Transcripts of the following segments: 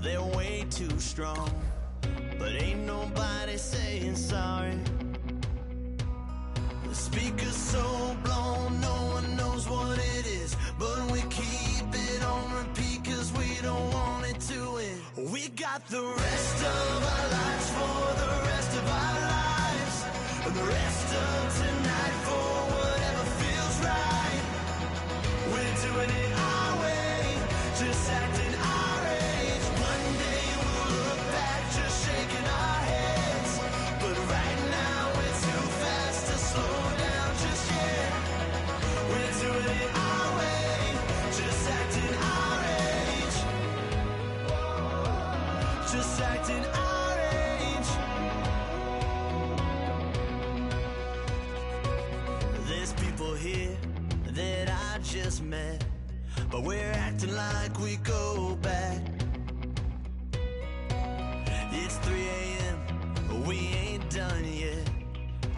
they're way too strong. But ain't nobody saying sorry. The speaker's so blown, no one knows what it is. But we keep it on repeat cause we don't want it to end. We got the rest of our lives for the rest of our lives. And the rest of tonight for whatever feels right. We're doing it our way, just acting our age. One day we'll look back just shaking our heads. But right now we're too fast to slow down just yet. We're doing it our way, just acting our age. Just acting our age. There's people here that I just met, but we're acting like we go back. It's 3 a.m., we ain't done yet.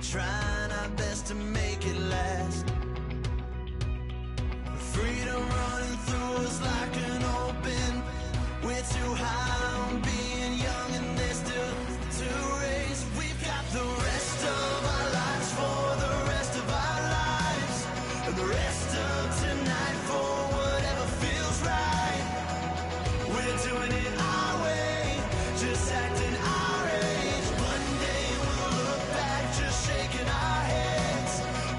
Trying our best to make it last. Freedom running through us like an open. We're too high on being young and there's still to race. We've got the rest of our lives for the rest of our lives. And the rest of tonight for whatever feels right. We're doing it our way, just acting our age. One day we'll look back just shaking our heads.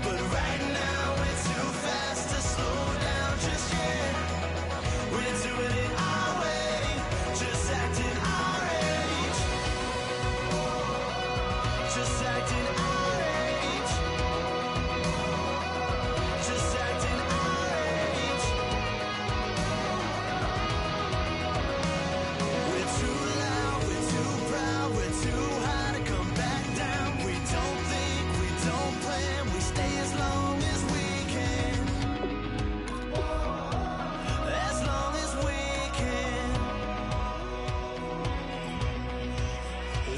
But right now we're too fast to slow down just yet. We're doing it our way, just acting our age. Just acting our age. Just acting our age. We're too loud, we're too proud, we're too high to come back down. We don't think, we don't plan, we stay as long as we can. As long as we can.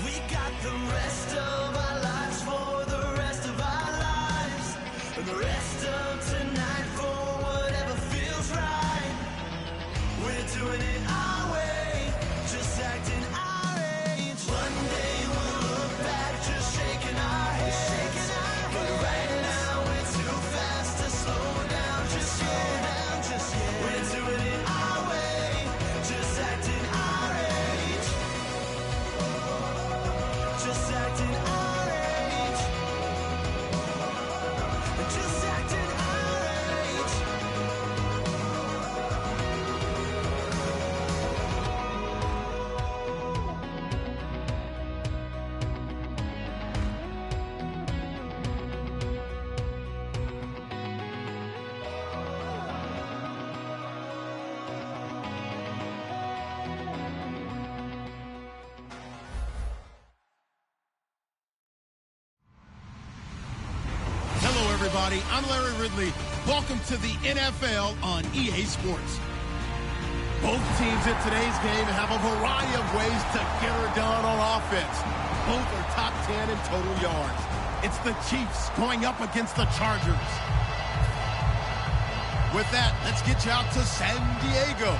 We got the rest of our lives for the rest of our lives. And the rest of tonight for whatever feels right. We're doing it our way, just acting our age. One day we'll look back just shaking our heads. But right now we're too fast to slow down just yet. We're doing it our way, just acting our age. Just acting our age. Just acting our age. Hello, everybody. I'm Larry Ridley. Welcome to the NFL on EA Sports. Both teams in today's game have a variety of ways to get her done on offense. Both are top 10 in total yards. It's the Chiefs going up against the Chargers. With that, let's get you out to San Diego.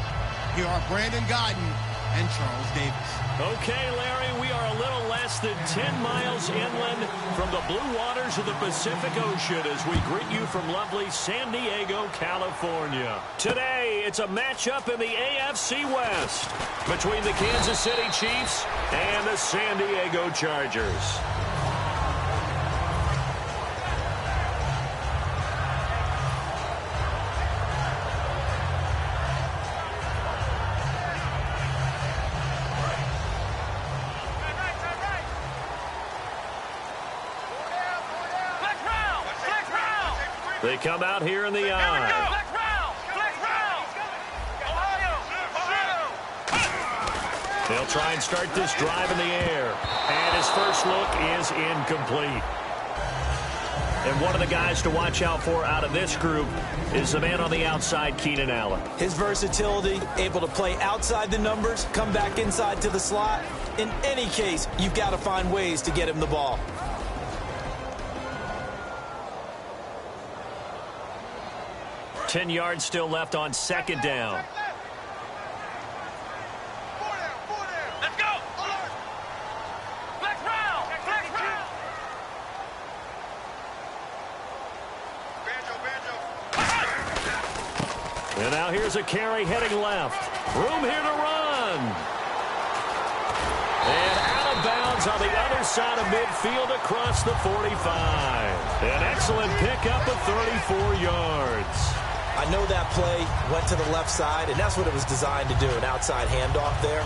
Here are Brandon Guyton and Charles Davis. Okay, Larry, we are a little less than 10 miles inland from the blue waters of the Pacific Ocean as we greet you from lovely San Diego, California. Today, it's a matchup in the AFC West between the Kansas City Chiefs and the San Diego Chargers. They come out here in the eye. They'll try and start this drive in the air. And his first look is incomplete. And one of the guys to watch out for out of this group is the man on the outside, Keenan Allen. His versatility, able to play outside the numbers, come back inside to the slot. In any case, you've got to find ways to get him the ball. $10 yards still left on second down. And now here's a carry heading left. Room here to run. And out of bounds on the other side of midfield across the 45. An excellent pickup of 34 yards. I know that play went to the left side, and that's what it was designed to do, an outside handoff there.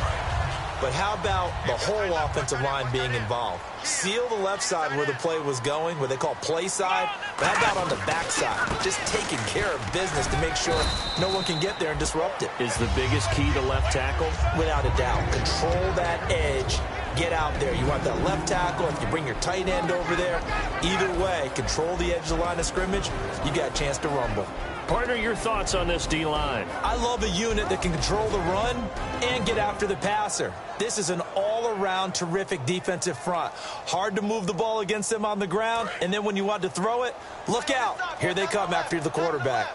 But how about the whole offensive line being involved? Seal the left side where the play was going, what they call play side. But how about on the back side? Just taking care of business to make sure no one can get there and disrupt it. Is the biggest key to left tackle? Without a doubt. Control that edge. Get out there. You want that left tackle. If you bring your tight end over there, either way, control the edge of the line of scrimmage, you got a chance to rumble. Partner, your thoughts on this D-line? I love a unit that can control the run and get after the passer. This is an all-around terrific defensive front. Hard to move the ball against them on the ground, and then when you want to throw it, look out. Here they come after the quarterback.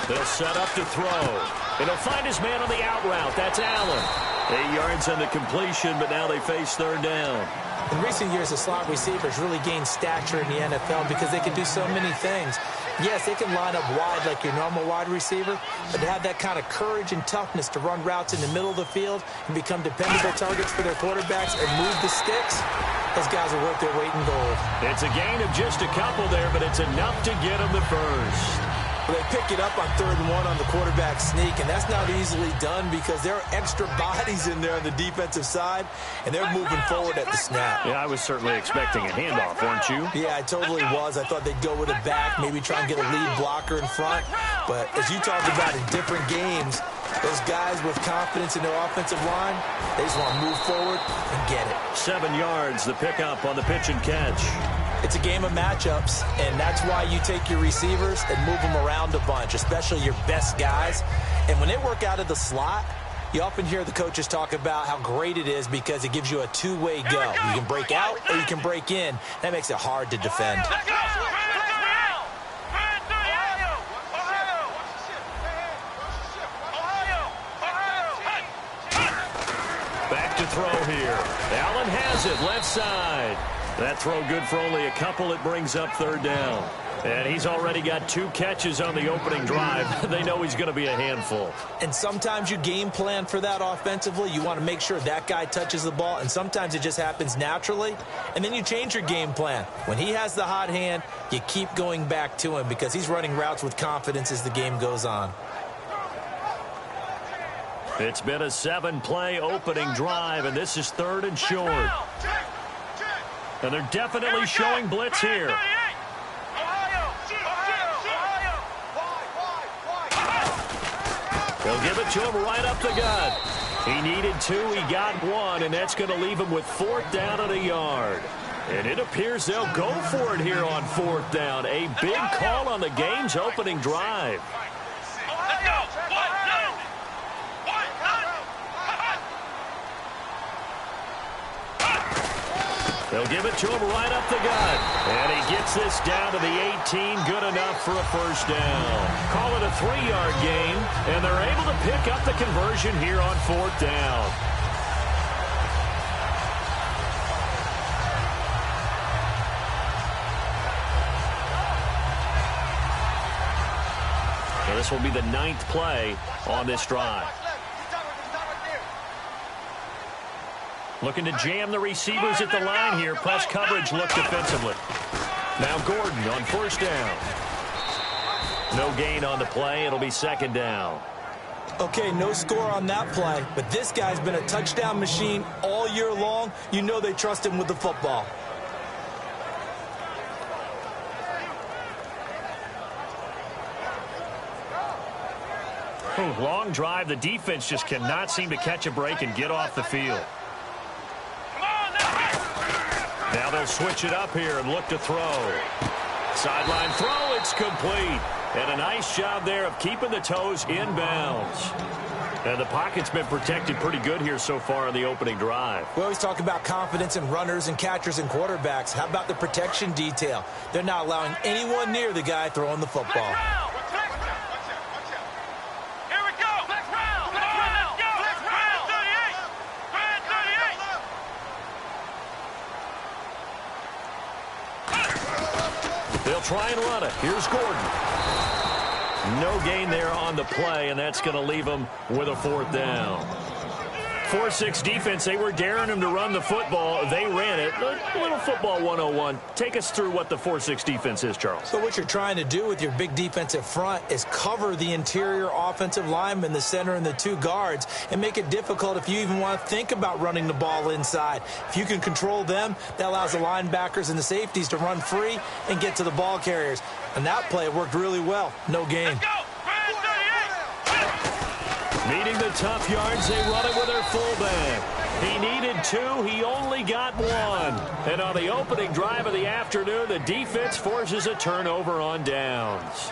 They'll set up to throw. And he'll find his man on the out route. That's Allen. 8 yards on the completion, but now they face third down. In recent years, the slot receivers really gained stature in the NFL because they can do so many things. Yes, they can line up wide like your normal wide receiver, but to have that kind of courage and toughness to run routes in the middle of the field and become dependable targets for their quarterbacks and move the sticks, those guys are worth their weight in gold. It's a gain of just a couple there, but it's enough to get them the first. Well, they pick it up on 3rd and 1 on the quarterback sneak, and that's not easily done because there are extra bodies in there on the defensive side, and they're moving forward at the snap. Yeah, I was certainly expecting a handoff, weren't you? Yeah, I totally was. I thought they'd go with it back, maybe try and get a lead blocker in front. But as you talked about in different games, those guys with confidence in their offensive line, they just want to move forward and get it. 7 yards, the pickup on the pitch and catch. It's a game of matchups, and that's why you take your receivers and move them around a bunch, especially your best guys. And when they work out of the slot, you often hear the coaches talk about how great it is because it gives you a two-way go. You can break out or you can break in. That makes it hard to defend. Back to throw here. Allen has it, left side. That throw good for only a couple. It brings up third down. And he's already got 2 catches on the opening drive. They know he's going to be a handful. And sometimes you game plan for that offensively. You want to make sure that guy touches the ball, and sometimes it just happens naturally. And then you change your game plan. When he has the hot hand, you keep going back to him because he's running routes with confidence as the game goes on. It's been a 7-play opening drive, and this is 3rd and short. And they're definitely showing blitz here. They'll give it to him right up the gut. He needed 2, he got 1, and that's going to leave him with 4th down and a yard. And it appears they'll go for it here on 4th down. A big call on the game's opening drive. They'll give it to him right up the gut. And he gets this down to the 18. Good enough for a first down. Call it a 3-yard gain. And they're able to pick up the conversion here on 4th down. Now this will be the 9th play on this drive. Looking to jam the receivers at the line here. Press coverage look defensively. Now Gordon on first down. No gain on the play. It'll be 2nd down. Okay, no score on that play, but this guy's been a touchdown machine all year long. You know they trust him with the football. Ooh, long drive. The defense just cannot seem to catch a break and get off the field. Now they'll switch it up here and look to throw. Sideline throw, it's complete. And a nice job there of keeping the toes inbounds. And the pocket's been protected pretty good here so far on the opening drive. We always talk about confidence in runners and catchers and quarterbacks. How about the protection detail? They're not allowing anyone near the guy throwing the football. They'll try and run it. Here's Gordon. No gain there on the play, and that's going to leave them with a 4th down. 4-6 defense, they were daring him to run the football. They ran it. A little football 101. Take us through what the 4-6 defense is, Charles. So what you're trying to do with your big defensive front is cover the interior offensive lineman, the center, and the 2 guards, and make it difficult if you even want to think about running the ball inside. If you can control them, that allows the linebackers and the safeties to run free and get to the ball carriers. And that play worked really well. No gain. Let's go. Needing the tough yards, they run it with their fullback. He needed 2. He only got 1. And on the opening drive of the afternoon, the defense forces a turnover on downs.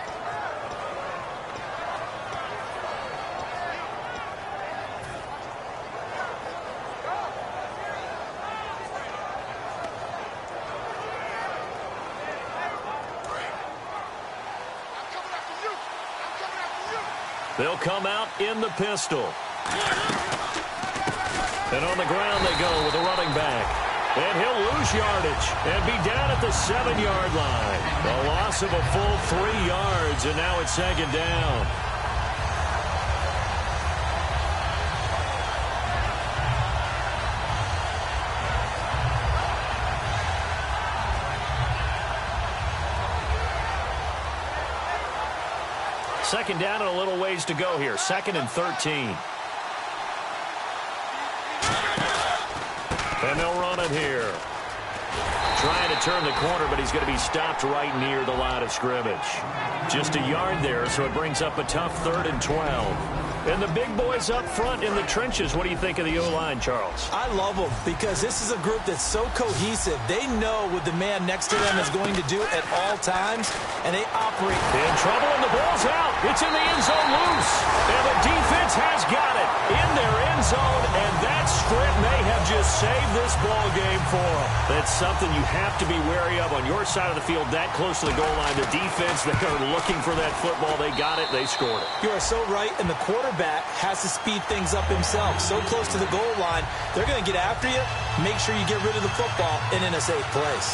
They'll come out in the pistol. And on the ground they go with a running back. And he'll lose yardage and be down at the 7-yard line. A loss of a full 3 yards, and now it's 2nd down. Second down and a little ways to go here. 2nd and 13. And they'll run it here. Trying to turn the corner, but he's going to be stopped right near the line of scrimmage. Just a yard there, so it brings up a tough 3rd and 12. And the big boys up front in the trenches. What do you think of the O-line, Charles? I love them because this is a group that's so cohesive. They know what the man next to them is going to do at all times, and they operate. In trouble, and the ball's out. It's in the end zone loose. And the defense has got it in their end zone, and that strip may have just saved this ball game for them. That's something you have to be wary of on your side of the field, that close to the goal line. The defense, they are looking for that football. They got it. They scored it. You are so right, and the quarterback has to speed things up himself. So close to the goal line, they're going to get after you. Make sure you get rid of the football and in a safe place.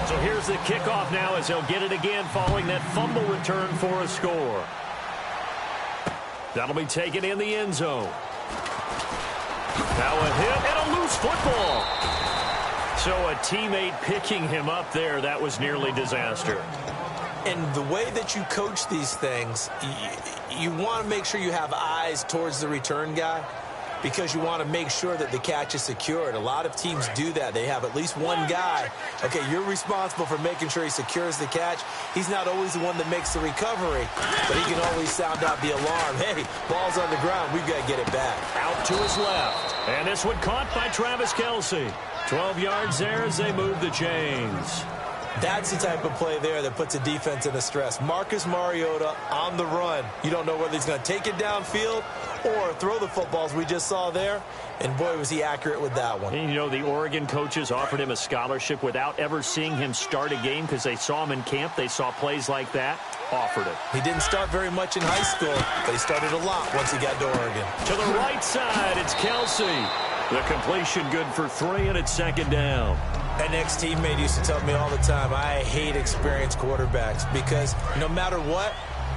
So here's the kickoff now as they'll get it again following that fumble return for a score. That'll be taken in the end zone. Now a hit and a loose football. So a teammate picking him up there, that was nearly disaster. And the way that you coach these things, you want to make sure you have eyes towards the return guy because you want to make sure that the catch is secured. A lot of teams do that. They have at least one guy. Okay, you're responsible for making sure he secures the catch. He's not always the one that makes the recovery, but he can always sound out the alarm. Hey, ball's on the ground. We've got to get it back. Out to his left. And this one caught by Travis Kelce. 12 yards there as they move the chains. That's the type of play there that puts a defense in a stress. Marcus Mariota on the run. You don't know whether he's going to take it downfield or throw the footballs we just saw there. And, boy, was he accurate with that one. And, you know, the Oregon coaches offered him a scholarship without ever seeing him start a game because they saw him in camp. They saw plays like that. Offered it. He didn't start very much in high school, but he started a lot once he got to Oregon. To the right side, it's Kelce. The completion good for 3, and it's 2nd down. An ex-teammate used to tell me all the time, I hate experienced quarterbacks because no matter what,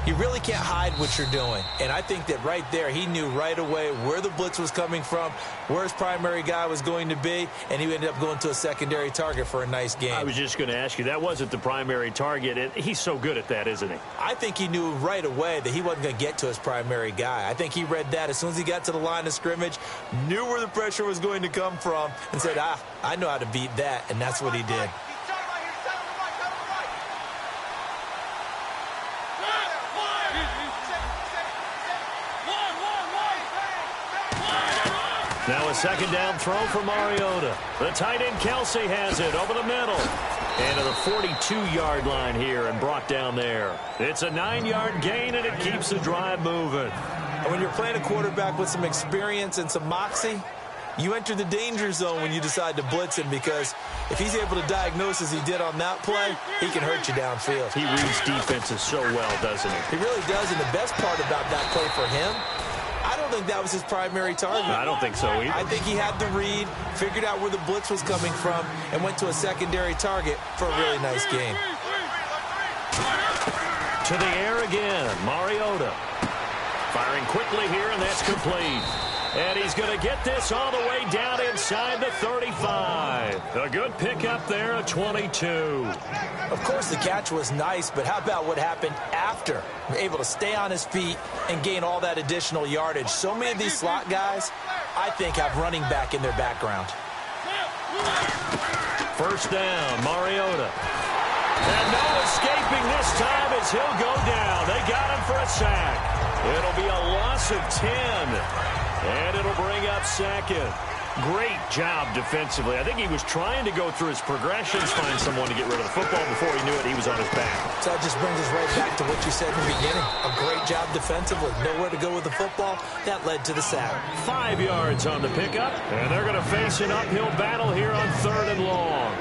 you really can't hide what you're doing. And I think that right there, he knew right away where the blitz was coming from, where his primary guy was going to be, and he ended up going to a secondary target for a nice game. I was just going to ask you, that wasn't the primary target. He's so good at that, isn't he? I think he knew right away that he wasn't going to get to his primary guy. I think he read that as soon as he got to the line of scrimmage, knew where the pressure was going to come from, and said, I know how to beat that, and that's what he did. Now a 2nd down throw for Mariota. The tight end Kelce has it over the middle. And to the 42-yard line here and brought down there. It's a 9-yard gain, and it keeps the drive moving. And when you're playing a quarterback with some experience and some moxie, You enter the danger zone when you decide to blitz him, because if he's able to diagnose as he did on that play, he can hurt you downfield. He reads defenses so well, doesn't he? He really does, and the best part about that play for him, I don't think that was his primary target. I don't think so either. I think he had the read, figured out where the blitz was coming from, and went to a secondary target for a really nice gain. To the air again, Mariota. Firing quickly here, and that's complete. And he's going to get this all the way down inside the 35. A good pickup there, a 22. Of course, the catch was nice, but how about what happened after? Able to stay on his feet and gain all that additional yardage. So many of these slot guys, I think, have running back in their background. First down, Mariota. And no escaping this time as he'll go down. They got him for a sack. It'll be a loss of 10. And it'll bring up second. Great job defensively. I think he was trying to go through his progressions, find someone to get rid of the football. Before he knew it, he was on his back. So that just brings us right back to what you said in the beginning. A great job defensively. Nowhere to go with the football. That led to the sack. 5 yards on the pickup. And they're going to face an uphill battle here on 3rd and long.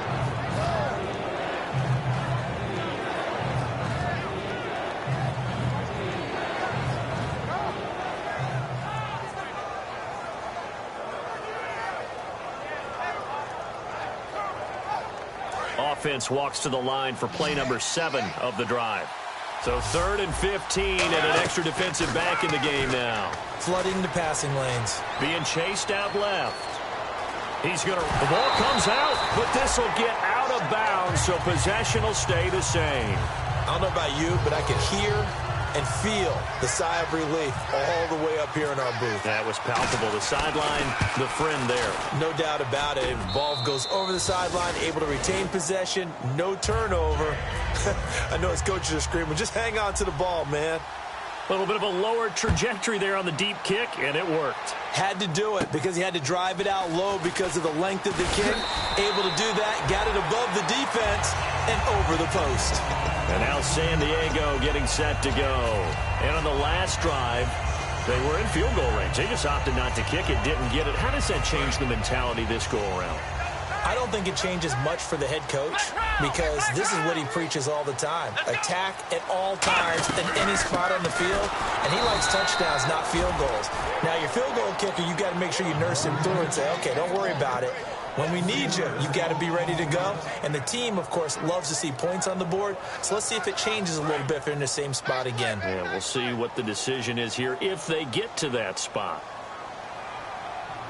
Offense walks to the line for play number 7 of the drive. So 3rd and 15 and an extra defensive back in the game now. Flooding the passing lanes. Being chased out left. The ball comes out, but this will get out of bounds, so possession will stay the same. I don't know about you, but I can hear and feel the sigh of relief all the way up here in our booth. That was palpable. The sideline, the friend there. No doubt about it. Ball goes over the sideline, able to retain possession, no turnover. I know his coaches are screaming, just hang on to the ball, man. A little bit of a lower trajectory there on the deep kick, and it worked. Had to do it because he had to drive it out low because of the length of the kick. Able to do that, got it above the defense and over the post. And now San Diego getting set to go. And on the last drive, they were in field goal range. They just opted not to kick it, didn't get it. How does that change the mentality this go-around? I don't think it changes much for the head coach because this is what he preaches all the time. Attack at all times in any spot on the field, and he likes touchdowns, not field goals. Now, your field goal kicker, you got to make sure you nurse him through and say, okay, don't worry about it. When we need you, you've got to be ready to go. And the team, of course, loves to see points on the board. So let's see if it changes a little bit if they're in the same spot again. Yeah, we'll see what the decision is here if they get to that spot.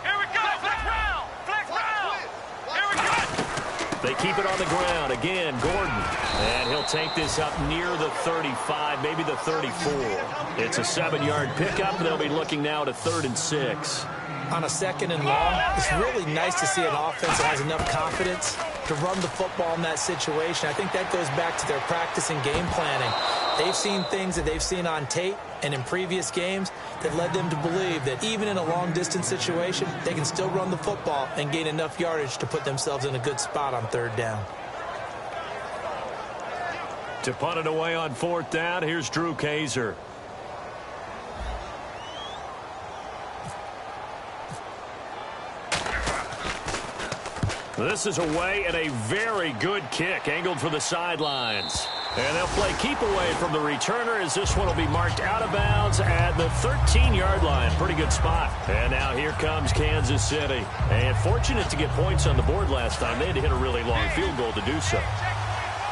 Here we go. Flex round. Flex round. Here we go. They keep it on the ground. Again, Gordon. And he'll take this up near the 35, maybe the 34. It's a 7-yard pickup. They'll be looking now to 3rd and 6. On a 2nd and long, it's really nice to see an offense that has enough confidence to run the football in that situation. I think that goes back to their practice and game planning. They've seen things that they've seen on tape and in previous games that led them to believe that even in a long-distance situation, they can still run the football and gain enough yardage to put themselves in a good spot on 3rd down. To punt it away on 4th down, here's Drew Kaiser. This is away and a very good kick angled for the sidelines. And they'll play keep away from the returner as this one will be marked out of bounds at the 13-yard line. Pretty good spot. And now here comes Kansas City. And fortunate to get points on the board last time. They had to hit a really long field goal to do so.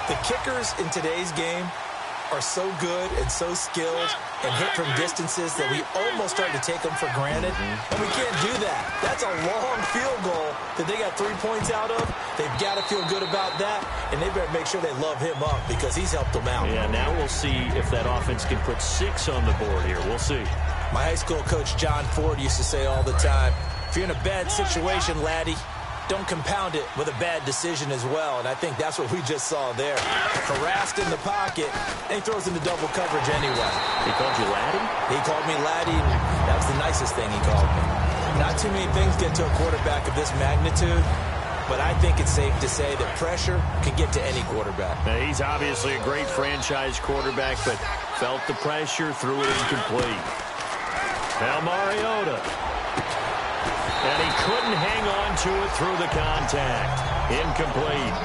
The kickers in today's game are so good and so skilled and hit from distances that we almost start to take them for granted. And we can't do that. That's a long field goal that they got 3 points out of. They've got to feel good about that, and they better make sure they love him up because he's helped them out. Yeah, now we'll see if that offense can put 6 on the board here. We'll see. My high school coach, John Ford, used to say all the time, if you're in a bad situation, laddie, don't compound it with a bad decision as well. And I think that's what we just saw there. Harassed in the pocket, and he throws into double coverage anyway. He called you laddie? He called me laddie, and that was the nicest thing he called me. Not too many things get to a quarterback of this magnitude, but I think it's safe to say that pressure can get to any quarterback. Now, he's obviously a great franchise quarterback, but felt the pressure, threw it incomplete. Now Mariota. And he couldn't hang on to it through the contact. Incomplete.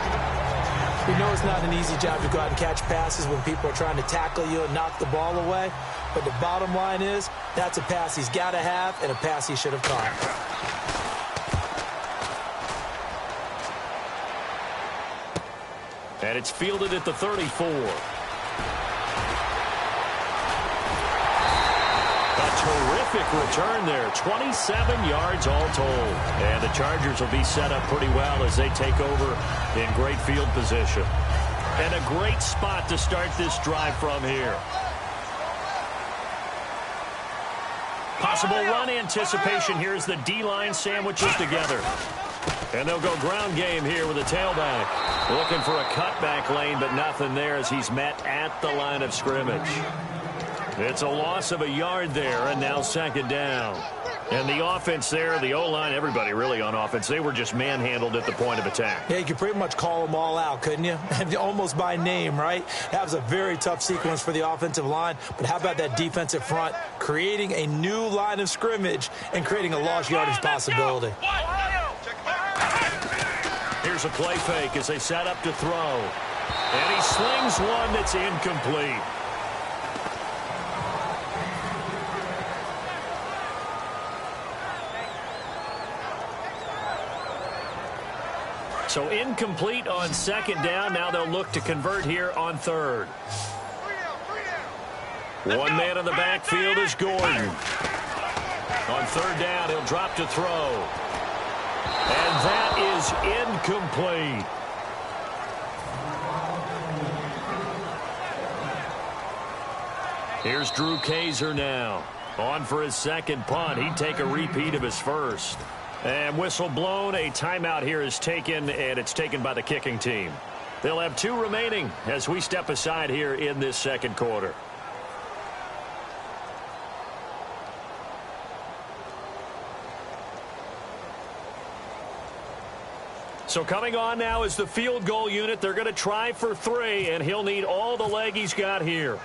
We know it's not an easy job to go out and catch passes when people are trying to tackle you and knock the ball away. But the bottom line is, that's a pass he's got to have and a pass he should have caught. And it's fielded at the 34. A terrific return there. 27 yards all told. And the Chargers will be set up pretty well as they take over in great field position. And a great spot to start this drive from here. Possible run anticipation here as the D-line sandwiches together. And they'll go ground game here with a tailback. Looking for a cutback lane, but nothing there as he's met at the line of scrimmage. It's a loss of a yard there, and now second down. And the offense there, the O-line, everybody really on offense, they were just manhandled at the point of attack. Yeah, you could pretty much call them all out, couldn't you? Almost by name, right? That was a very tough sequence for the offensive line. But how about that defensive front creating a new line of scrimmage and creating a lost yardage possibility? Here's a play fake as they set up to throw. And he slings one that's incomplete. So incomplete on second down. Now they'll look to convert here on third. One man in the backfield is Gordon. On third down, he'll drop to throw. And that is incomplete. Here's Drew Kaiser now. On for his second punt. He'd take a repeat of his first. And whistle blown. A timeout here is taken, and it's taken by the kicking team. They'll have 2 remaining as we step aside here in this second quarter. So coming on now is the field goal unit. They're going to try for 3, and he'll need all the leg he's got here.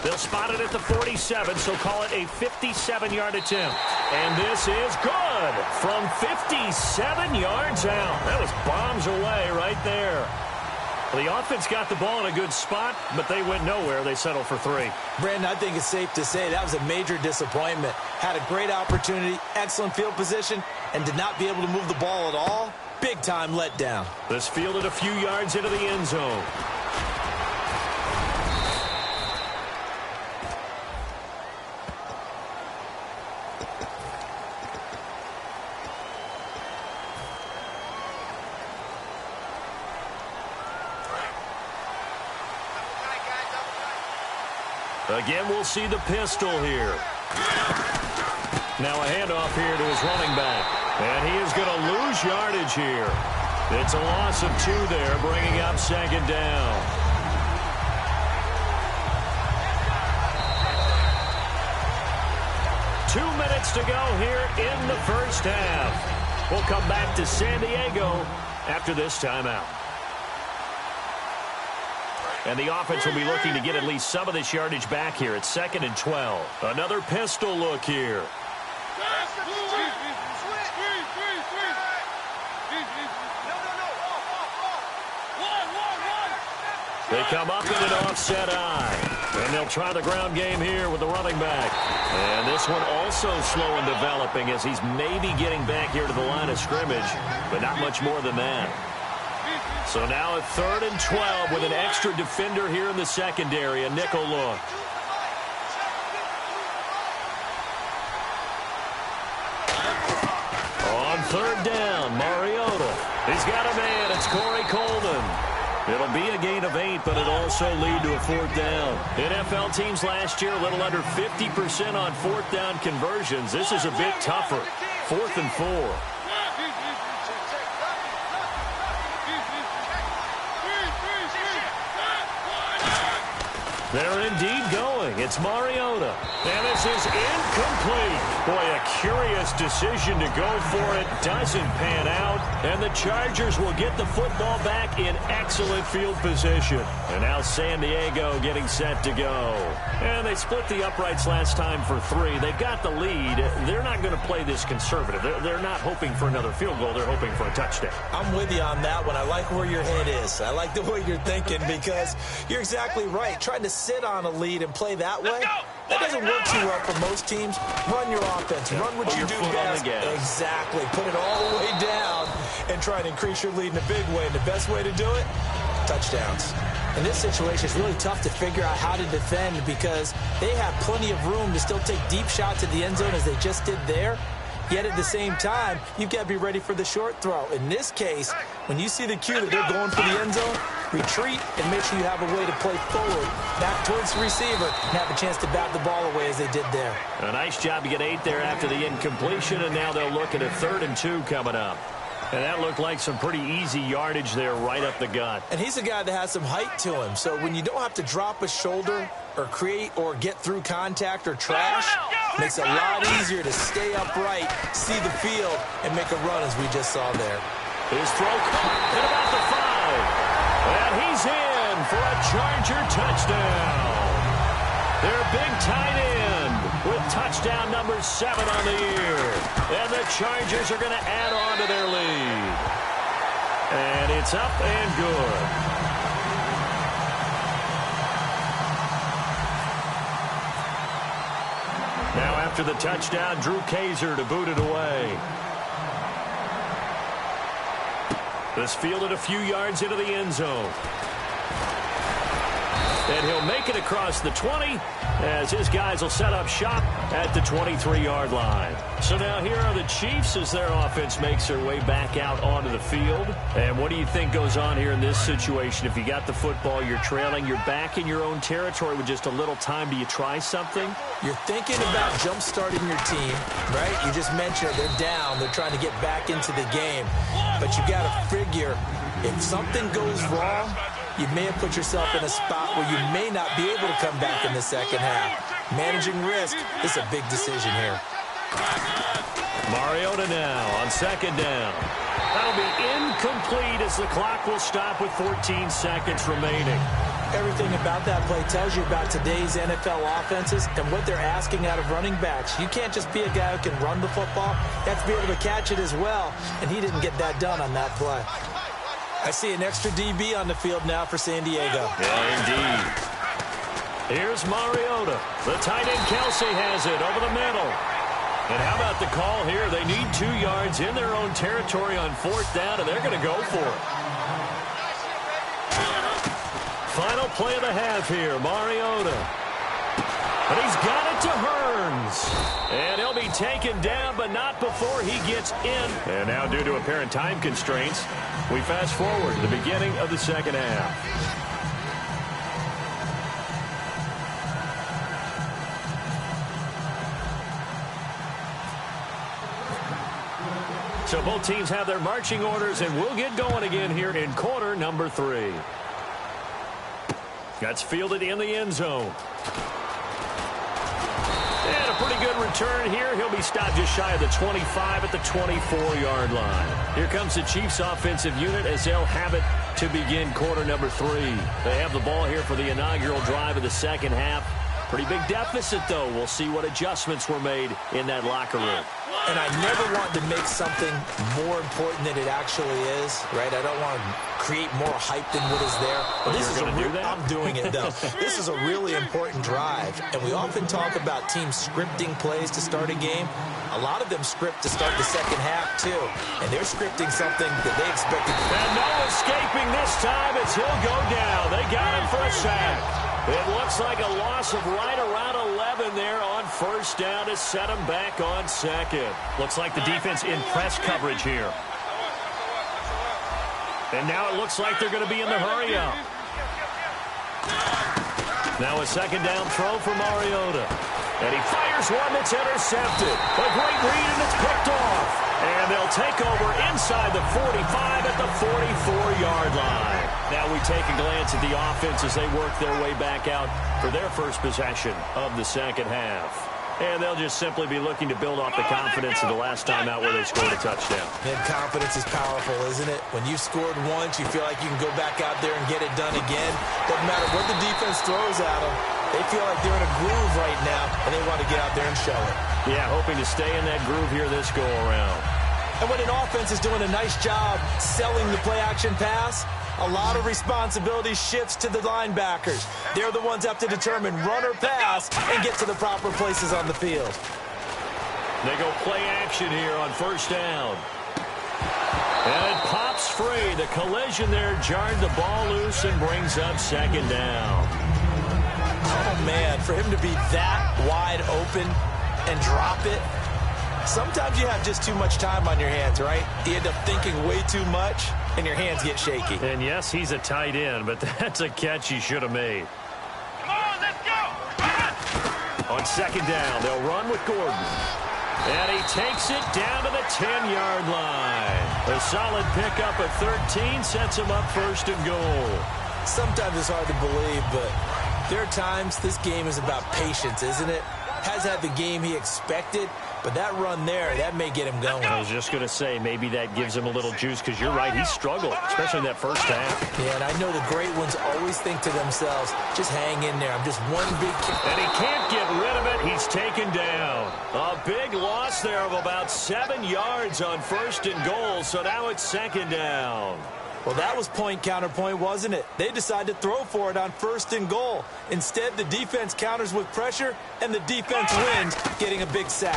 They'll spot it at the 47, so call it a 57-yard attempt. And this is good from 57 yards out. That was bombs away right there. The offense got the ball in a good spot, but they went nowhere. They settled for 3. Brandon, I think it's safe to say that was a major disappointment. Had a great opportunity, excellent field position, and did not be able to move the ball at all. Big-time letdown. This fielded a few yards into the end zone. Again, we'll see the pistol here. Now a handoff here to his running back. And he is going to lose yardage here. It's a loss of 2 there, bringing up second down. Two minutes to go here in the first half. We'll come back to San Diego after this timeout. And the offense will be looking to get at least some of this yardage back here. It's 2nd and 12. Another pistol look here. They come up in an offset eye. And they'll try the ground game here with the running back. And this one also slow in developing as he's maybe getting back here to the line of scrimmage, but not much more than that. So now at 3rd and 12 with an extra defender here in the secondary, a nickel look. On 3rd down, Mariota. He's got a man. It's Corey Coleman. It'll be a gain of 8, but it'll also lead to a 4th down. NFL teams last year a little under 50% on 4th down conversions. This is a bit tougher. 4th and 4. They're indeed going. It's Mariota. And this is incomplete. Boy, a curious decision to go for it. Doesn't pan out. And the Chargers will get the football back in excellent field position. And now San Diego getting set to go. And they split the uprights last time for 3. They've got the lead. They're not going to play this conservative. They're not hoping for another field goal. They're hoping for a touchdown. I'm with you on that one. I like where your head is. I like the way you're thinking because you're exactly right. Trying to sit on a lead and play that way, that doesn't work too well for most teams. Run your offense. Run what you do best. Exactly. Put it all the way down and try and increase your lead in a big way. And the best way to do it, touchdowns. In this situation, it's really tough to figure out how to defend because they have plenty of room to still take deep shots at the end zone as they just did there. Yet at the same time, you've got to be ready for the short throw. In this case, when you see the cue that they're going for the end zone, retreat and make sure you have a way to play forward, back towards the receiver, and have a chance to bat the ball away as they did there. A nice job to get 8 there after the incompletion, and now they'll look at a 3rd and 2 coming up. And that looked like some pretty easy yardage there right up the gut. And he's a guy that has some height to him, so when you don't have to drop a shoulder or create or get through contact or trash, makes it a lot easier to stay upright, see the field, and make a run as we just saw there. His throw caught at about the 5. And he's in for a Charger touchdown. Their big tight end with touchdown number 7 on the year. And the Chargers are going to add on to their lead. And it's up and good. Now after the touchdown, Drew Kaiser to boot it away. This fielded a few yards into the end zone. And he'll make it across the 20 as his guys will set up shop at the 23-yard line. So now here are the Chiefs as their offense makes their way back out onto the field. And what do you think goes on here in this situation? If you got the football, you're trailing, you're back in your own territory with just a little time. Do you try something? You're thinking about jump-starting your team, right? You just mentioned it. They're down. They're trying to get back into the game. But you got to figure if something goes wrong, you may have put yourself in a spot where you may not be able to come back in the second half. Managing risk is a big decision here. Mariota now on 2nd down. That'll be incomplete as the clock will stop with 14 seconds remaining. Everything about that play tells you about today's NFL offenses and what they're asking out of running backs. You can't just be a guy who can run the football. You have to be able to catch it as well, and he didn't get that done on that play. I see an extra DB on the field now for San Diego. Yeah, indeed. Here's Mariota. The tight end Kelsey has it over the middle. And how about the call here? They need 2 yards in their own territory on 4th down, and they're going to go for it. Final play of the half here, Mariota. But he's got it to Hearns. And he'll be taken down, but not before he gets in. And now due to apparent time constraints, we fast forward to the beginning of the second half. So both teams have their marching orders, and we'll get going again here in quarter number 3. That's fielded in the end zone. And a pretty good return here. He'll be stopped just shy of the 25 at the 24-yard line. Here comes the Chiefs offensive unit as they'll have it to begin quarter number 3. They have the ball here for the inaugural drive of the second half. Pretty big deficit, though. We'll see what adjustments were made in that locker room. And I never want to make something more important than it actually is, right? I don't want to create more hype than what is there. But this is do that? I'm doing it, though. This is a really important drive. And we often talk about teams scripting plays to start a game. A lot of them script to start the second half, too. And they're scripting something that they expected. And no escaping this time as he'll go down. They got him for a sack. It looks like a loss of right around 11 there on 1st down to set him back on 2nd. Looks like the defense in press coverage here. And now it looks like they're going to be in the hurry-up. Now a 2nd down throw for Mariota. And he fires one that's intercepted. A great read, and it's picked off. And they'll take over inside the 45 at the 44-yard line. Now we take a glance at the offense as they work their way back out for their first possession of the second half. And they'll just simply be looking to build off the confidence of the last time out where they scored a touchdown. And confidence is powerful, isn't it? When you've scored once, you feel like you can go back out there and get it done again. Doesn't matter what the defense throws at them. They feel like they're in a groove right now, and they want to get out there and show it. Yeah, hoping to stay in that groove here this go-around. And when an offense is doing a nice job selling the play-action pass, a lot of responsibility shifts to the linebackers. They're the ones that have to determine run or pass and get to the proper places on the field. They go play action here on first down. And it pops free. The collision there jarred the ball loose and brings up second down. Oh, man, for him to be that wide open and drop it. Sometimes you have just too much time on your hands, right? You end up thinking way too much, and your hands get shaky. And yes, he's a tight end, but that's a catch he should have made. Come on, let's go. On second down, they'll run with Gordon. And he takes it down to the 10-yard line. A solid pickup of 13 sets him up first and goal. Sometimes it's hard to believe, but there are times this game is about patience, isn't it? Has had the game he expected, but that run there, that may get him going. I was just going to say, maybe that gives him a little juice, because you're right, he struggled, especially in that first half. Yeah, and I know the great ones always think to themselves, just hang in there. I'm just one big kick. And he can't get rid of it. He's taken down. A big loss there of about 7 yards on first and goal, so now it's second down. Well, that was point counterpoint, wasn't it? They decided to throw for it on first and goal. Instead, the defense counters with pressure, and the defense wins, getting a big sack.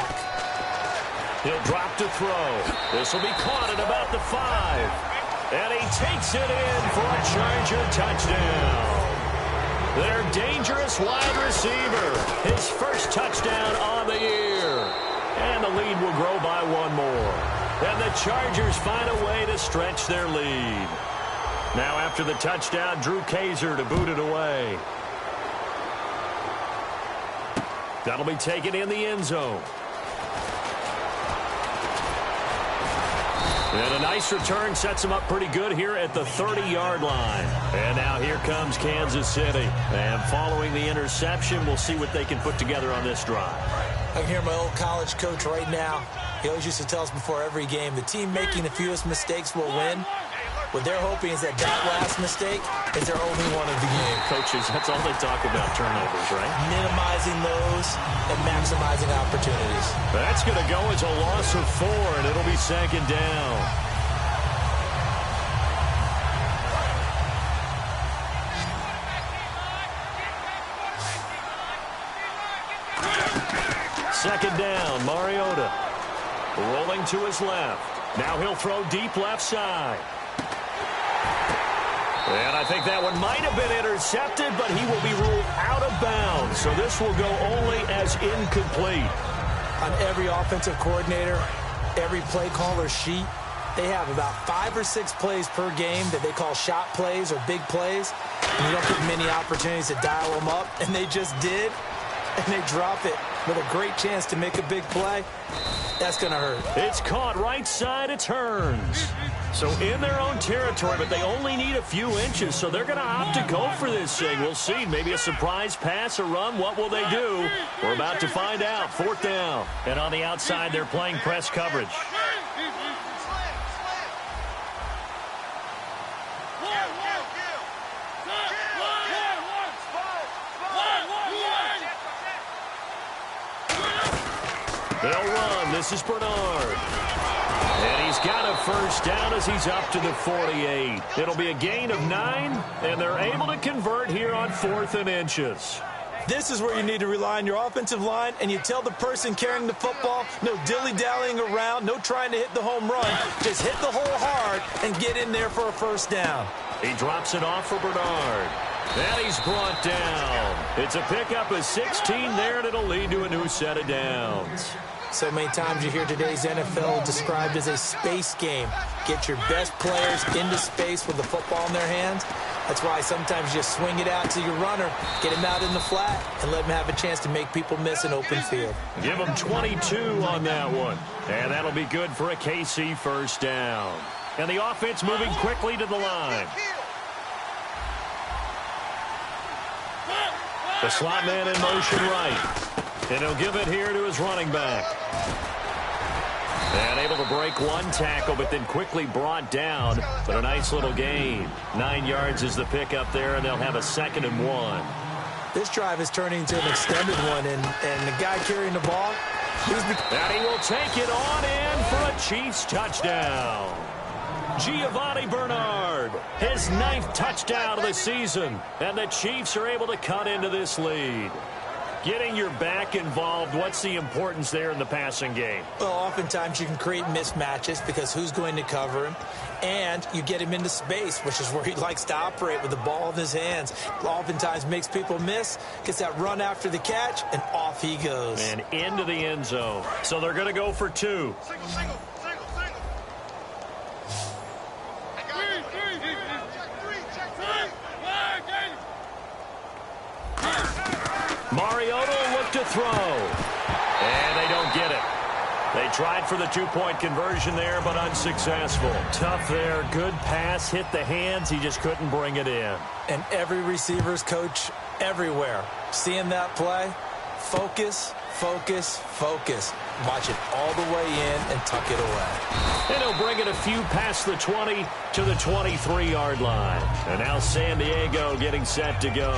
He'll drop to throw. This will be caught at about the 5. And he takes it in for a Charger touchdown. Their dangerous wide receiver. His first touchdown on the year. And the lead will grow by one more. And the Chargers find a way to stretch their lead. Now after the touchdown, Drew Kaiser to boot it away. That'll be taken in the end zone. And a nice return sets him up pretty good here at the 30-yard line. And now here comes Kansas City. And following the interception, we'll see what they can put together on this drive. I can hear my old college coach right now. He always used to tell us before every game, the team making the fewest mistakes will win. What they're hoping is that last mistake is their only one of the game. Coaches, that's all they talk about, turnovers, right? Minimizing those and maximizing opportunities. That's going to go as a loss of 4, and it'll be second down. Second down, Mariota. Rolling to his left. Now he'll throw deep left side. And I think that one might have been intercepted, but he will be ruled out of bounds. So this will go only as incomplete. On every offensive coordinator, every play caller sheet, they have about 5 or 6 plays per game that they call shot plays or big plays. And you don't get many opportunities to dial them up, and they just did, and they drop it with a great chance to make a big play. That's going to hurt. It's caught right side of turns. So in their own territory, but they only need a few inches, so they're going to opt to go for this thing. We'll see. Maybe a surprise pass or run. What will they do? We're about to find out. Fourth down. And on the outside, they're playing press coverage. They'll run. This is Bernard. And he's got a first down as he's up to the 48. It'll be a gain of 9, and they're able to convert here on 4th and inches. This is where you need to rely on your offensive line, and you tell the person carrying the football, no dilly-dallying around, no trying to hit the home run. Just hit the hole hard and get in there for a first down. He drops it off for Bernard. And he's brought down. It's a pickup of 16 there, and it'll lead to a new set of downs. So many times you hear today's NFL described as a space game. Get your best players into space with the football in their hands. That's why sometimes you swing it out to your runner, get him out in the flat, and let him have a chance to make people miss an open field. Give him 22 on that one. And that'll be good for a KC first down. And the offense moving quickly to the line. The slot man in motion right. And he'll give it here to his running back. And able to break one tackle, but then quickly brought down. But a nice little gain. 9 yards is the pickup there, and they'll have a 2nd and 1. This drive is turning into an extended one, and the guy carrying the ball, and he will take it on in for a Chiefs touchdown. Giovanni Bernard, his 9th touchdown of the season, and the Chiefs are able to cut into this lead. Getting your back involved, what's the importance there in the passing game? Well, oftentimes you can create mismatches because who's going to cover him? And you get him into space, which is where he likes to operate with the ball in his hands. Oftentimes makes people miss, gets that run after the catch, and off he goes. And into the end zone. So they're going to go for 2. Single. Mariota will look to throw. And they don't get it. They tried for the 2-point conversion there, but unsuccessful. Tough there. Good pass. Hit the hands. He just couldn't bring it in. And every receiver's coach everywhere, seeing that play, focus. Watch it all the way in and tuck it away. And he'll bring it a few past the 20 to the 23-yard line. And now San Diego getting set to go.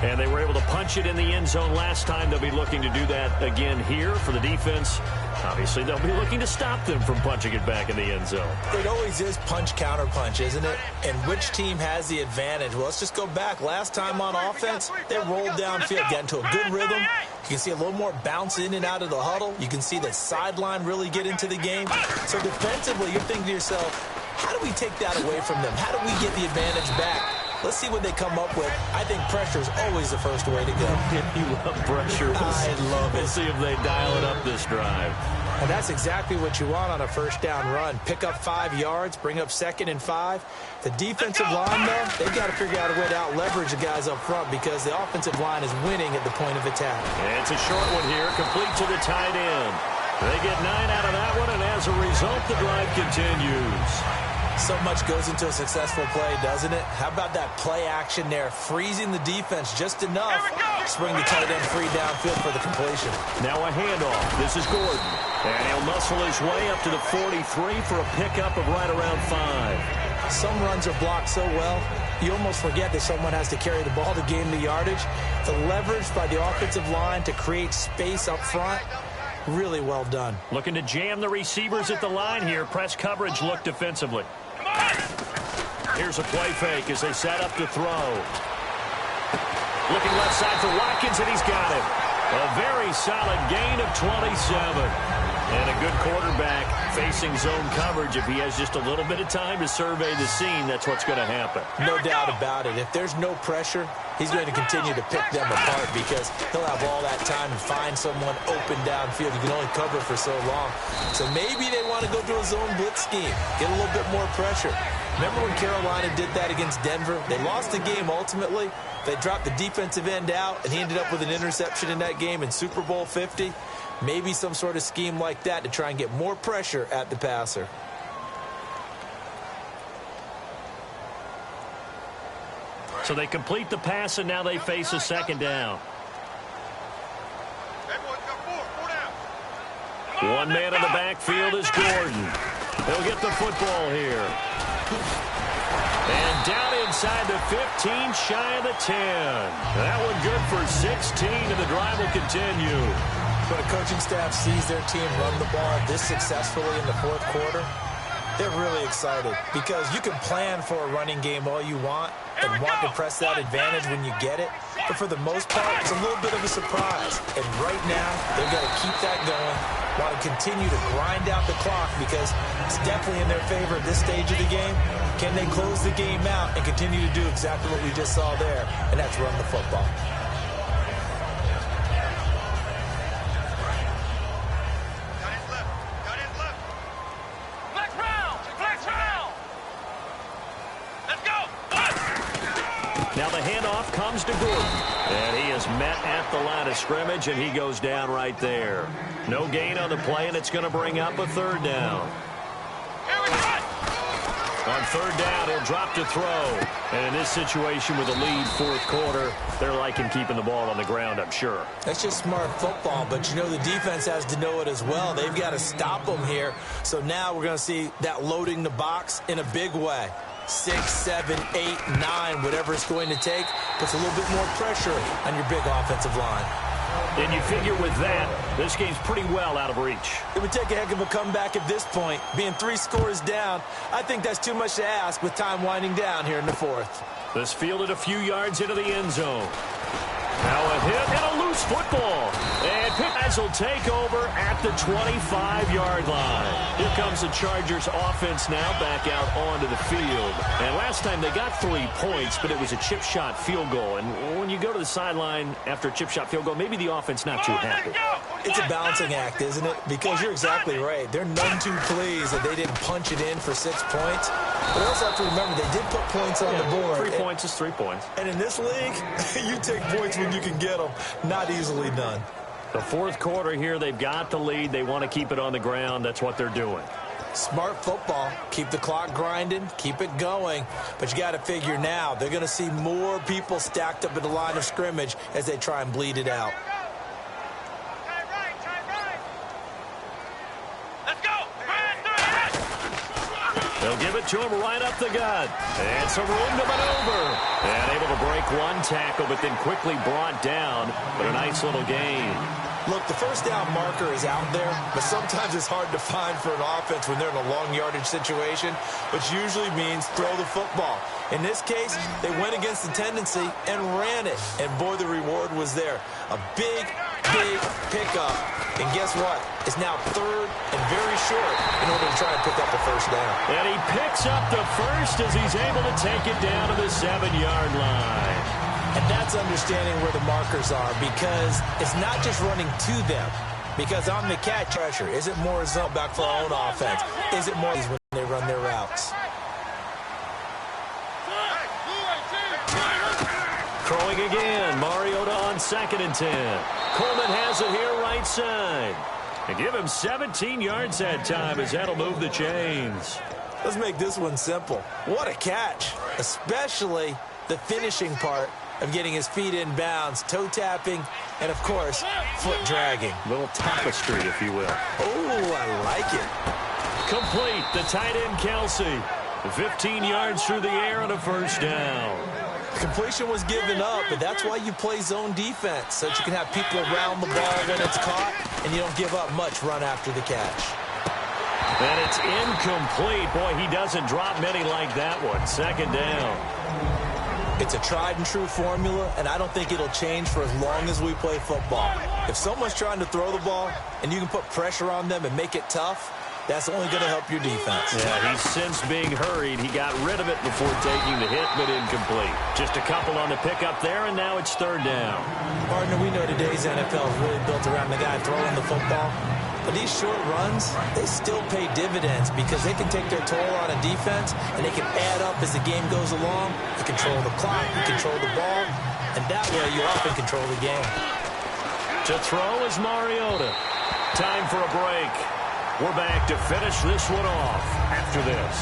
And they were able to punch it in the end zone last time. They'll be looking to do that again here for the defense. Obviously, they'll be looking to stop them from punching it back in the end zone. It always is punch-counter-punch, isn't it? And which team has the advantage? Well, let's just go back. Last time on offense, they rolled downfield, got into a good rhythm. You can see a little more bounce in and out of the huddle. You can see the sideline really get into the game. So defensively, you're thinking to yourself, how do we take that away from them? How do we get the advantage back? Let's see what they come up with. I think pressure is always the first way to go. You love pressure. I love it. We'll see if they dial it up this drive. And that's exactly what you want on a first down run. Pick up 5 yards, bring up 2nd and 5. The defensive line, though, they've got to figure out a way to out-leverage the guys up front because the offensive line is winning at the point of attack. And it's a short one here, complete to the tight end. They get 9 out of that one, and as a result, the drive continues. So much goes into a successful play, doesn't it? How about that play action there, freezing the defense just enough to bring the tight end free downfield for the completion. Now a handoff. This is Gordon. And he'll muscle his way up to the 43 for a pickup of right around 5. Some runs are blocked so well, you almost forget that someone has to carry the ball to gain the yardage. The leverage by the offensive line to create space up front, really well done. Looking to jam the receivers at the line here. Press coverage look defensively. Here's a play fake as they set up to throw. Looking left side for Watkins, and he's got it. A very solid gain of 27. And a good quarterback facing zone coverage. If he has just a little bit of time to survey the scene, that's what's going to happen. No doubt about it. If there's no pressure, he's going to continue to pick them apart because he'll have all that time to find someone open downfield. You can only cover for so long. So maybe they want to go to a zone blitz scheme, get a little bit more pressure. Remember when Carolina did that against Denver? They lost the game ultimately. They dropped the defensive end out, and he ended up with an interception in that game in Super Bowl 50. Maybe some sort of scheme like that to try and get more pressure at the passer. So they complete the pass, and now they face a 2nd down. One man in the backfield is Gordon. He'll get the football here. And down inside the 15, shy of the 10. That one good for 16, and the drive will continue. When a coaching staff sees their team run the ball this successfully in the 4th quarter, they're really excited because you can plan for a running game all you want and want to press that advantage when you get it. But for the most part, it's a little bit of a surprise. And right now, they've got to keep that going, want to continue to grind out the clock because it's definitely in their favor at this stage of the game. Can they close the game out and continue to do exactly what we just saw there, and that's run the football. Now the handoff comes to Gordon. And he is met at the line of scrimmage, and he goes down right there. No gain on the play, and it's going to bring up a 3rd down. On third down, he'll drop to throw. And in this situation with a lead fourth quarter, they're liking keeping the ball on the ground, I'm sure. That's just smart football, but you know the defense has to know it as well. They've got to stop them here. So now we're going to see that loading the box in a big way. 6, 7, 8, 9, whatever it's going to take, puts a little bit more pressure on your big offensive line. And you figure with that, this game's pretty well out of reach. It would take a heck of a comeback at this point. Being 3 scores down, I think that's too much to ask with time winding down here in the fourth. This fielded a few yards into the end zone. Now a hit and a loose football. And Pickens will take over at the 25-yard line. Here comes the Chargers offense now back out onto the field. And last time they got 3 points, but it was a chip shot field goal. And when you go to the sideline after a chip shot field goal, maybe the offense not too happy. It's a balancing act, isn't it? Because you're exactly right. They're none too pleased that they didn't punch it in for 6 points. But also have to remember, they did put points on the board. 3 points is 3 points. And in this league, you take points when you can get them. Not easily done. The fourth quarter here, they've got the lead. They want to keep it on the ground. That's what they're doing. Smart football. Keep the clock grinding. Keep it going. But you got to figure now, they're going to see more people stacked up at the line of scrimmage as they try and bleed it out. They'll give it to him right up the gut. And some room to maneuver. And able to break one tackle, but then quickly brought down. But a nice little gain. Look, the first down marker is out there, but sometimes it's hard to find for an offense when they're in a long yardage situation, which usually means throw the football. In this case, they went against the tendency and ran it. And boy, the reward was there. A big pickup. And guess what? It's now third and very short in order to try and pick up the first down. And he picks up the first as he's able to take it down to the 7-yard line. And that's understanding where the markers are, because it's not just running to them. Because on the catch pressure, is it more zone back for our own offense? Is it more when they run their routes? Throwing again. Mariota on 2nd and 10. Coleman has it here right side. And give him 17 yards that time as that'll move the chains. Let's make this one simple. What a catch, especially the finishing part of getting his feet in bounds, toe tapping, and of course, foot dragging. Little tapestry, if you will. Oh, I like it. Complete. The tight end, Kelsey. 15 yards through the air on a first down. Completion was given up, but that's why you play zone defense, so that you can have people around the ball when it's caught, and you don't give up much run after the catch. And it's incomplete. Boy, he doesn't drop many like that one. 2nd down. It's a tried-and-true formula, and I don't think it'll change for as long as we play football. If someone's trying to throw the ball, and you can put pressure on them and make it tough, that's only going to help your defense. Yeah, he's since being hurried. He got rid of it before taking the hit, but incomplete. Just a couple on the pickup there, and now it's 3rd down. Partner, we know today's NFL is really built around the guy throwing the football. But these short runs, they still pay dividends because they can take their toll on a defense, and they can add up as the game goes along. You control the clock, you control the ball, and that way you often control the game. To throw is Mariota. Time for a break. We're back to finish this one off after this.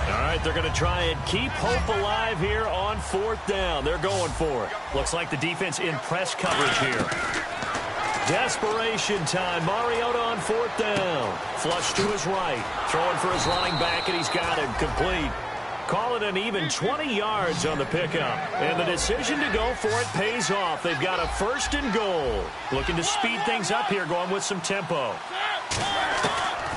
All right, they're going to try and keep hope alive here on 4th down. They're going for it. Looks like the defense in press coverage here. Desperation time. Mariota on 4th down. Flush to his right. Throwing for his running back, and he's got him complete. Call it an even 20 yards on the pickup. And the decision to go for it pays off. They've got a 1st and goal. Looking to speed things up here, going with some tempo.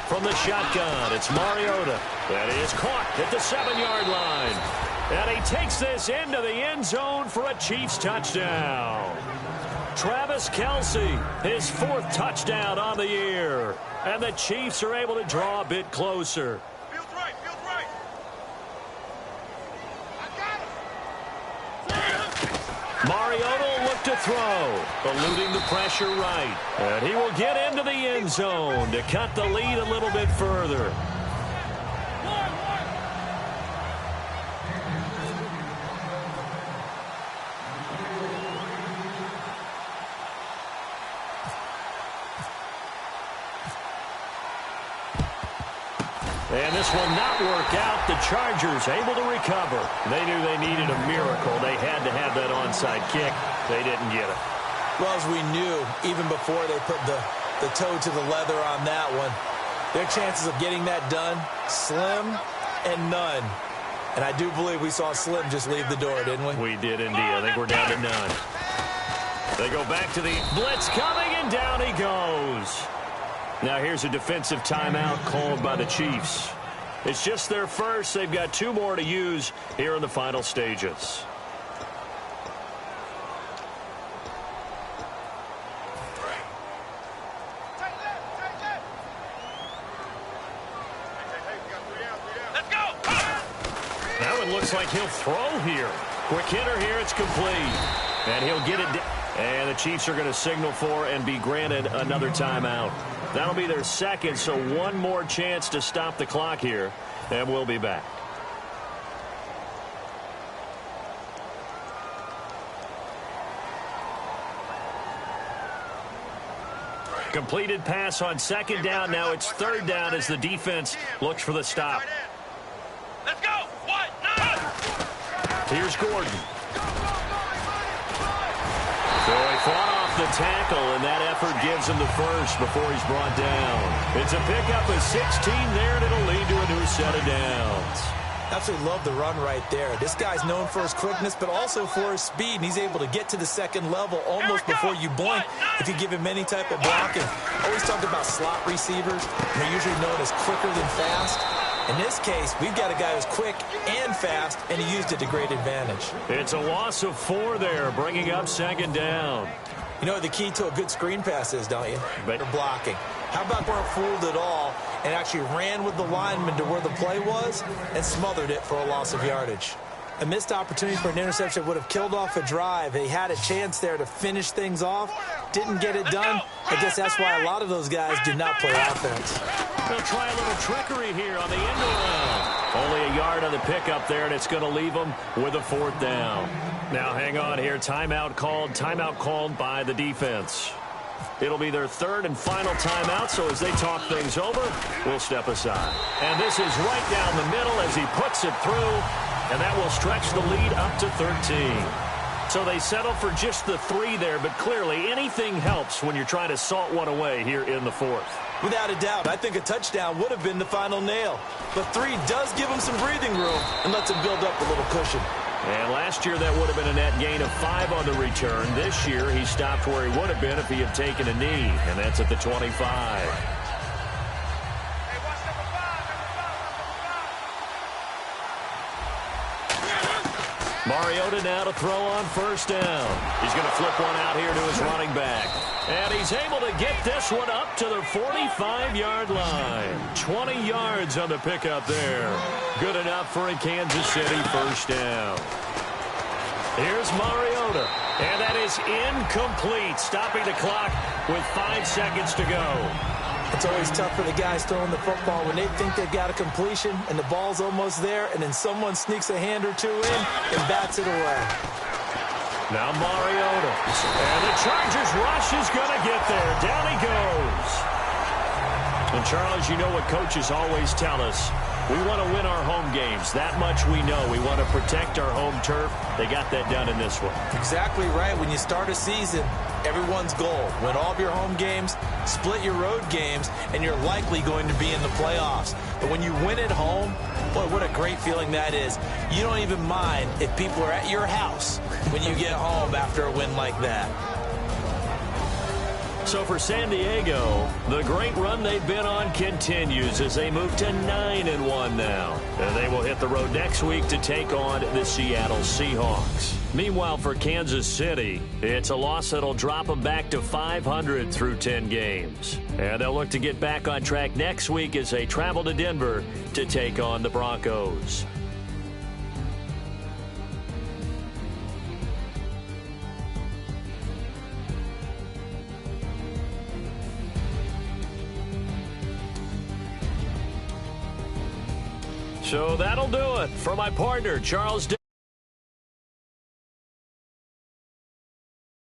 From the shotgun, it's Mariota. That is caught at the 7-yard line. And he takes this into the end zone for a Chiefs touchdown. Travis Kelce, his 4th touchdown on the year. And the Chiefs are able to draw a bit closer. Mariota will look to throw, eluding the pressure right. And he will get into the end zone to cut the lead a little bit further. this will not work out. The Chargers able to recover. They knew they needed a miracle. They had to have that onside kick. They didn't get it. Well, as we knew, even before they put the toe to the leather on that one, their chances of getting that done, slim and none. And I do believe we saw Slim just leave the door, didn't we? We did indeed. I think we're down to none. They go back to the blitz coming, and down he goes. Now here's a defensive timeout called by the Chiefs. It's just their first. They've got 2 more to use here in the final stages. Looks like he'll throw here. Quick hitter here. It's complete. And he'll get it. And the Chiefs are going to signal for and be granted another timeout. That'll be their second, so 1 more chance to stop the clock here. And we'll be back. Completed pass on second down. Now it's third down as the defense looks for the stop. Let's go. Here's Gordon. So he fought off the tackle, and that effort gives him the first before he's brought down. It's a pickup of 16 there, and it'll lead to a new set of downs. Absolutely love the run right there. This guy's known for his quickness, but also for his speed, and he's able to get to the second level almost before you blink if you give him any type of blocking. Always talked about slot receivers. They're usually known as quicker than fast. In this case, we've got a guy who's quick and fast, and he used it to great advantage. It's a loss of 4 there, bringing up second down. You know what the key to a good screen pass is, don't you? But blocking. How about weren't fooled at all and actually ran with the lineman to where the play was and smothered it for a loss of yardage? A missed opportunity for an interception would have killed off a drive. They had a chance there to finish things off. Didn't get it done. I guess that's why a lot of those guys do not play offense. They'll try a little trickery here on the end around. Only a yard on the pickup there, and it's going to leave them with a 4th down. Now hang on here. Timeout called by the defense. It'll be their 3rd and final timeout, so as they talk things over, we'll step aside. And this is right down the middle as he puts it through, and that will stretch the lead up to 13. So they settle for just the 3 there, but clearly anything helps when you're trying to salt one away here in the 4th. Without a doubt, I think a touchdown would have been the final nail. But 3 does give him some breathing room and lets him build up a little cushion. And last year that would have been a net gain of 5 on the return. This year he stopped where he would have been if he had taken a knee, and that's at the 25. Mariota now to throw on first down. He's going to flip one out here to his running back. And he's able to get this one up to the 45-yard line. 20 yards on the pickup there. Good enough for a Kansas City first down. Here's Mariota. And that is incomplete, stopping the clock with 5 seconds to go. It's always tough for the guys throwing the football when they think they've got a completion and the ball's almost there, and then someone sneaks a hand or 2 in and bats it away. Now Mariota. And the Chargers rush is going to get there. Down he goes. And Charles, you know what coaches always tell us. We want to win our home games. That much we know. We want to protect our home turf. They got that done in this one. Exactly right. When you start a season, everyone's goal: win all of your home games, split your road games, and you're likely going to be in the playoffs. But when you win at home, boy, what a great feeling that is. You don't even mind if people are at your house when you get home after a win like that. So for San Diego, the great run they've been on continues as they move to 9-1 now. And they will hit the road next week to take on the Seattle Seahawks. Meanwhile, for Kansas City, it's a loss that'll drop them back to 500 through 10 games. And they'll look to get back on track next week as they travel to Denver to take on the Broncos. So that'll do it for my partner, Charles.